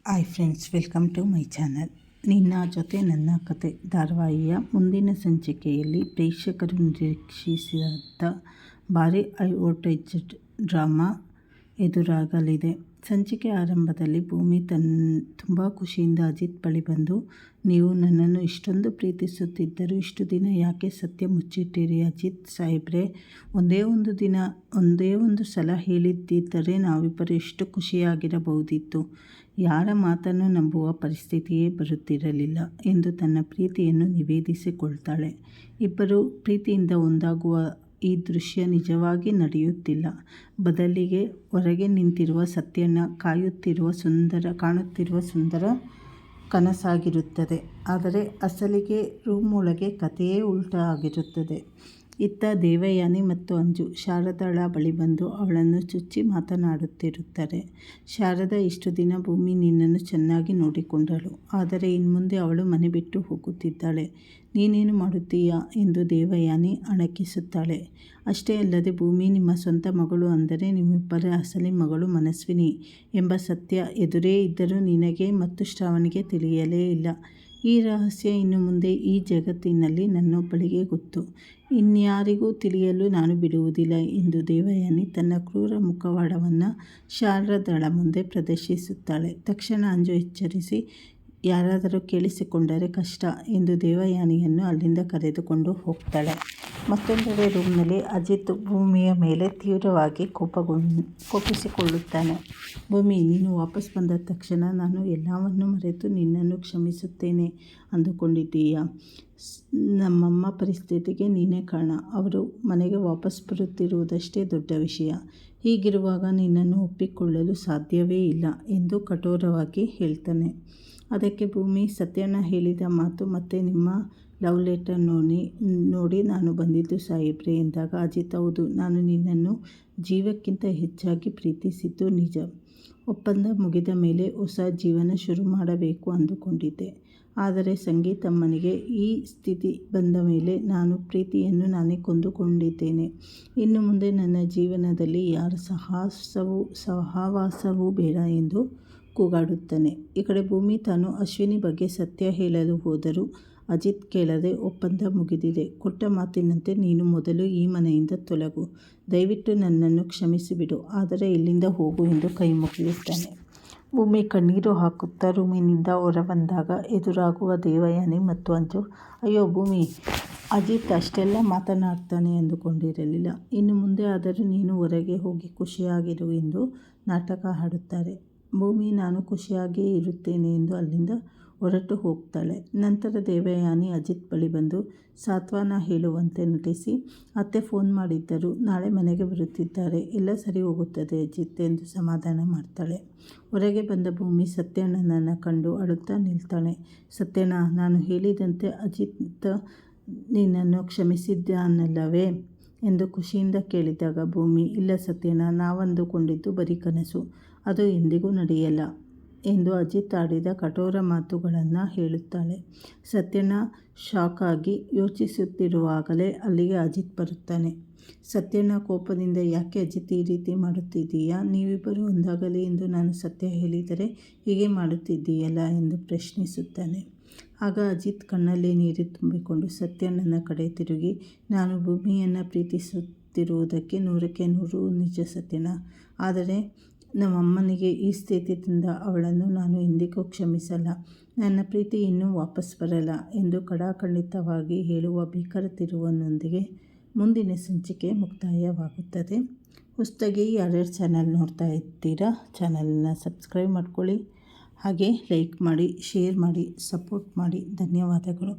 Hi friends, welcome to my channel. ನಿನ್ನ ಜೊತೆ ನನ್ನ ಕತೆ ಧಾರಾವಾಹಿಯ ಮುಂದಿನ ಸಂಚಿಕೆಯಲ್ಲಿ ಪ್ರೇಕ್ಷಕರು ನಿರೀಕ್ಷಿಸಿದ ಭಾರಿ ಹೈ-ವೋಲ್ಟೇಜ್ ಡ್ರಾಮಾ ಎದುರಾಗಲಿದೆ. ಸಂಚಿಕೆ ಆರಂಭದಲ್ಲಿ ಭೂಮಿ ತುಂಬ ಖುಷಿಯಿಂದ ಅಜಿತ್ ಬಳಿ ಬಂದು, ನೀವು ನನ್ನನ್ನು ಇಷ್ಟೊಂದು ಪ್ರೀತಿಸುತ್ತಿದ್ದರೂ ಇಷ್ಟು ದಿನ ಯಾಕೆ ಸತ್ಯ ಮುಚ್ಚಿಟ್ಟಿರಿ ಅಜಿತ್ ಸಾಹೇಬ್ರೆ? ಒಂದೇ ಒಂದು ಸಲ ಹೇಳಿದ್ದಿದ್ದರೆ ನಾವಿಬ್ಬರು ಎಷ್ಟು ಖುಷಿಯಾಗಿರಬಹುದಿತ್ತು. ಯಾರ ಮಾತನ್ನು ನಂಬುವ ಪರಿಸ್ಥಿತಿಯೇ ಬರುತ್ತಿರಲಿಲ್ಲ ಎಂದು ತನ್ನ ಪ್ರೀತಿಯನ್ನು ನಿವೇದಿಸಿಕೊಳ್ತಾಳೆ. ಇಬ್ಬರು ಪ್ರೀತಿಯಿಂದ ಒಂದಾಗುವ ಈ ದೃಶ್ಯ ನಿಜವಾಗಿ ನಡೆಯುತ್ತಿಲ್ಲ. ಬದಲಿಗೆ ಹೊರಗೆ ನಿಂತಿರುವ ಸತ್ಯನ ಕಾಣುತ್ತಿರುವ ಸುಂದರ ಕನಸಾಗಿರುತ್ತದೆ. ಆದರೆ ಅಸಲಿಗೆ ರೂಮ್ ಒಳಗೆ ಕಥೆಯೇ ಉಲ್ಟಾ ಆಗಿರುತ್ತದೆ. ಇತ್ತ ದೇವಯಾನಿ ಮತ್ತು ಅಂಜು ಶಾರದಾಳ ಬಳಿ ಬಂದು ಅವಳನ್ನು ಚುಚ್ಚಿ ಮಾತನಾಡುತ್ತಿರುತ್ತಾರೆ. ಶಾರದಾ, ಇಷ್ಟು ದಿನ ಭೂಮಿ ನಿನ್ನನ್ನು ಚೆನ್ನಾಗಿ ನೋಡಿಕೊಂಡಳು. ಆದರೆ ಇನ್ಮುಂದೆ ಅವಳು ಮನೆ ಬಿಟ್ಟು ಹೋಗುತ್ತಿದ್ದಾಳೆ. ನೀನೇನು ಮಾಡುತ್ತೀಯಾ ಎಂದು ದೇವಯಾನಿ ಅಣಕಿಸುತ್ತಾಳೆ. ಅಷ್ಟೇ ಅಲ್ಲದೆ ಭೂಮಿ ನಿಮ್ಮ ಸ್ವಂತ ಮಗಳು, ಅಂದರೆ ನಿಮ್ಮಿಬ್ಬರ ಅಸಲಿ ಮಗಳು ಮನಸ್ವಿನಿ ಎಂಬ ಸತ್ಯ ಎದುರೇ ಇದ್ದರೂ ನಿನಗೆ ಮತ್ತು ಶ್ರಾವಣಿಗೆ ತಿಳಿಯಲೇ ಇಲ್ಲ. ಈ ರಹಸ್ಯ ಇನ್ನು ಮುಂದೆ ಈ ಜಗತ್ತಿನಲ್ಲಿ ನನ್ನೊಬ್ಬಳಿಗೆ ಗೊತ್ತು. ಇನ್ಯಾರಿಗೂ ತಿಳಿಯಲು ನಾನು ಬಿಡುವುದಿಲ್ಲ ಎಂದು ದೇವಯಾನಿ ತನ್ನ ಕ್ರೂರ ಮುಖವಾಡವನ್ನು ಶಾರದಾಳ ಮುಂದೆ ಪ್ರದರ್ಶಿಸುತ್ತಾಳೆ. ತಕ್ಷಣ ಅಂಜು ಎಚ್ಚರಿಸಿ, ಯಾರಾದರೂ ಕೇಳಿಸಿಕೊಂಡರೆ ಕಷ್ಟ ಎಂದು ದೇವಯಾನಿಯನ್ನು ಅಲ್ಲಿಂದ ಕರೆದುಕೊಂಡು ಹೋಗ್ತಾಳೆ. ಮತ್ತೊಂದೆಡೆ ರೂಮ್ನಲ್ಲಿ ಅಜಿತ್ ಭೂಮಿಯ ಮೇಲೆ ತೀವ್ರವಾಗಿ ಕೋಪಿಸಿಕೊಳ್ಳುತ್ತಾನೆ. ಭೂಮಿ, ನೀನು ವಾಪಸ್ ಬಂದ ತಕ್ಷಣ ನಾನು ಎಲ್ಲವನ್ನೂ ಮರೆತು ನಿನ್ನನ್ನು ಕ್ಷಮಿಸುತ್ತೇನೆ ಅಂದುಕೊಂಡಿದ್ದೀಯಾ? ನಮ್ಮಮ್ಮ ಪರಿಸ್ಥಿತಿಗೆ ನೀನೇ ಕಾರಣ. ಅವರು ಮನೆಗೆ ವಾಪಸ್ ಬರುತ್ತಿರುವುದಷ್ಟೇ ದೊಡ್ಡ ವಿಷಯ. ಹೀಗಿರುವಾಗ ನಿನ್ನನ್ನು ಒಪ್ಪಿಕೊಳ್ಳಲು ಸಾಧ್ಯವೇ ಇಲ್ಲ ಎಂದು ಕಠೋರವಾಗಿ ಹೇಳ್ತಾನೆ. ಅದಕ್ಕೆ ಭೂಮಿ, ಸತ್ಯನ ಹೇಳಿದ ಮಾತು ಮತ್ತು ನಿಮ್ಮ ಲವ್ ಲೆಟರ್ ನೋಡಿ ನಾನು ಬಂದಿದ್ದು ಸಾಹೇಬ್ರೆ ಎಂದಾಗ ಅಜಿತ್, ಹೌದು, ನಾನು ನಿನ್ನನ್ನು ಜೀವಕ್ಕಿಂತ ಹೆಚ್ಚಾಗಿ ಪ್ರೀತಿಸಿದ್ದು ನಿಜ. ಒಪ್ಪಂದ ಮುಗಿದ ಮೇಲೆ ಹೊಸ ಜೀವನ ಶುರು ಮಾಡಬೇಕು ಅಂದುಕೊಂಡಿದ್ದೆ. ಆದರೆ ಸಂಗೀತಮ್ಮನಿಗೆ ಈ ಸ್ಥಿತಿ ಬಂದ ಮೇಲೆ ನಾನು ಪ್ರೀತಿಯನ್ನು ನಾನೇ ಕೊಂದುಕೊಂಡಿದ್ದೇನೆ. ಇನ್ನು ಮುಂದೆ ನನ್ನ ಜೀವನದಲ್ಲಿ ಯಾರ ಸಹವಾಸವೂ ಬೇಡ ಎಂದು ಕೂಗಾಡುತ್ತಾನೆ. ಈ ಕಡೆ ಭೂಮಿ ತಾನು ಅಶ್ವಿನಿ ಬಗ್ಗೆ ಸತ್ಯ ಹೇಳಲು ಹೋದರೂ ಅಜಿತ್ ಕೇಳದೆ, ಒಪ್ಪಂದ ಮುಗಿದಿದೆ. ಕೊಟ್ಟ ಮಾತಿನಂತೆ ನೀನು ಮೊದಲು ಈ ಮನೆಯಿಂದ ತೊಲಗು. ದಯವಿಟ್ಟು ನನ್ನನ್ನು ಕ್ಷಮಿಸಿಬಿಡು. ಆದರೆ ಇಲ್ಲಿಂದ ಹೋಗು ಎಂದು ಕೈ ಮುಗಿಯುತ್ತಾನೆ. ಭೂಮಿ ಕಣ್ಣೀರು ಹಾಕುತ್ತಾ ರೂಮಿನಿಂದ ಹೊರಬಂದಾಗ ಎದುರಾಗುವ ದೇವಯಾನಿ ಮತ್ತು ಅಂಜು, ಅಯ್ಯೋ ಭೂಮಿ, ಅಜಿತ್ ಅಷ್ಟೆಲ್ಲ ಮಾತನಾಡ್ತಾನೆ ಅಂದುಕೊಂಡಿರಲಿಲ್ಲ. ಇನ್ನು ಮುಂದೆ ಆದರೂ ನೀನು ಹೊರಗೆ ಹೋಗಿ ಖುಷಿಯಾಗಿರು ಎಂದು ನಾಟಕ ಆಡುತ್ತಾರೆ. ಭೂಮಿ ನಾನು ಖುಷಿಯಾಗಿಯೇ ಇರುತ್ತೇನೆ ಎಂದು ಅಲ್ಲಿಂದ ಹೊರಟು ಹೋಗ್ತಾಳೆ. ನಂತರ ದೇವಯಾನಿ ಅಜಿತ್ ಬಳಿ ಬಂದು ಸಾಂತ್ವನ ಹೇಳುವಂತೆ ನಟಿಸಿ, ಅತ್ತೆ ಫೋನ್ ಮಾಡಿದ್ದರು, ನಾಳೆ ಮನೆಗೆ ಬರುತ್ತಿದ್ದಾರೆ, ಎಲ್ಲ ಸರಿ ಹೋಗುತ್ತದೆ ಅಜಿತ್ ಎಂದು ಸಮಾಧಾನ ಮಾಡ್ತಾಳೆ. ಹೊರಗೆ ಬಂದ ಭೂಮಿ ಸತ್ಯಣ್ಣನನ್ನು ಕಂಡು ಅಳುತ್ತಾ ನಿಲ್ತಾಳೆ. ಸತ್ಯಣ್ಣ, ನಾನು ಹೇಳಿದಂತೆ ಅಜಿತ್ ನಿನ್ನನ್ನು ಕ್ಷಮಿಸಿದ್ದಾನಲ್ಲವೇ ಎಂದು ಖುಷಿಯಿಂದ ಕೇಳಿದಾಗ ಭೂಮಿ, ಇಲ್ಲ ಸತ್ಯಣ್ಣ, ನಾವಂದುಕೊಂಡಿದ್ದು ಬರೀ ಕನಸು, ಅದು ಎಂದಿಗೂ ನಡೆಯಲ್ಲ ಎಂದು ಅಜಿತ್ ಆಡಿದ ಕಠೋರ ಮಾತುಗಳನ್ನು ಹೇಳುತ್ತಾಳೆ. ಸತ್ಯಣ್ಣ ಶಾಕ್ ಆಗಿ ಯೋಚಿಸುತ್ತಿರುವಾಗಲೇ ಅಲ್ಲಿಗೆ ಅಜಿತ್ ಬರುತ್ತಾನೆ. ಸತ್ಯಣ್ಣ ಕೋಪದಿಂದ, ಯಾಕೆ ಅಜಿತ್ ಈ ರೀತಿ ಮಾಡುತ್ತಿದ್ದೀಯಾ? ನೀವಿಬ್ಬರು ಒಂದಾಗಲಿ ಎಂದು ನಾನು ಸತ್ಯ ಹೇಳಿದರೆ ಹೀಗೆ ಮಾಡುತ್ತಿದ್ದೀಯಲ್ಲ ಎಂದು ಪ್ರಶ್ನಿಸುತ್ತಾನೆ. ಆಗ ಅಜಿತ್ ಕಣ್ಣಲ್ಲಿ ನೀರು ತುಂಬಿಕೊಂಡು ಸತ್ಯಣ್ಣನ ಕಡೆ ತಿರುಗಿ, ನಾನು ಭೂಮಿಯನ್ನು ಪ್ರೀತಿಸುತ್ತಿರುವುದಕ್ಕೆ 100ಕ್ಕೆ 100 ನಿಜ ಸತ್ಯಣ್ಣ. ಆದರೆ ನಮ್ಮಮ್ಮನಿಗೆ ಈ ಸ್ಥಿತಿ ತಂದ ಅವಳನ್ನು ನಾನು ಎಂದಿಗೂ ಕ್ಷಮಿಸಲ್ಲ. ನನ್ನ ಪ್ರೀತಿ ಇನ್ನೂ ವಾಪಸ್ ಬರಲ್ಲ ಎಂದು ಖಡಾಖಂಡಿತವಾಗಿ ಹೇಳುವ ಭೀಕರ ತಿರುವಿನೊಂದಿಗೆ ಮುಂದಿನ ಸಂಚಿಕೆ ಮುಕ್ತಾಯವಾಗುತ್ತದೆ. ಹೊಸದಾಗಿ ಯಾರ್ಯಾರು ಚಾನಲ್ ನೋಡ್ತಾ ಇದ್ದೀರಾ, ಚಾನಲನ್ನು ಸಬ್ಸ್ಕ್ರೈಬ್ ಮಾಡ್ಕೊಳ್ಳಿ. ಹಾಗೆ ಲೈಕ್ ಮಾಡಿ, ಶೇರ್ ಮಾಡಿ, ಸಪೋರ್ಟ್ ಮಾಡಿ. ಧನ್ಯವಾದಗಳು.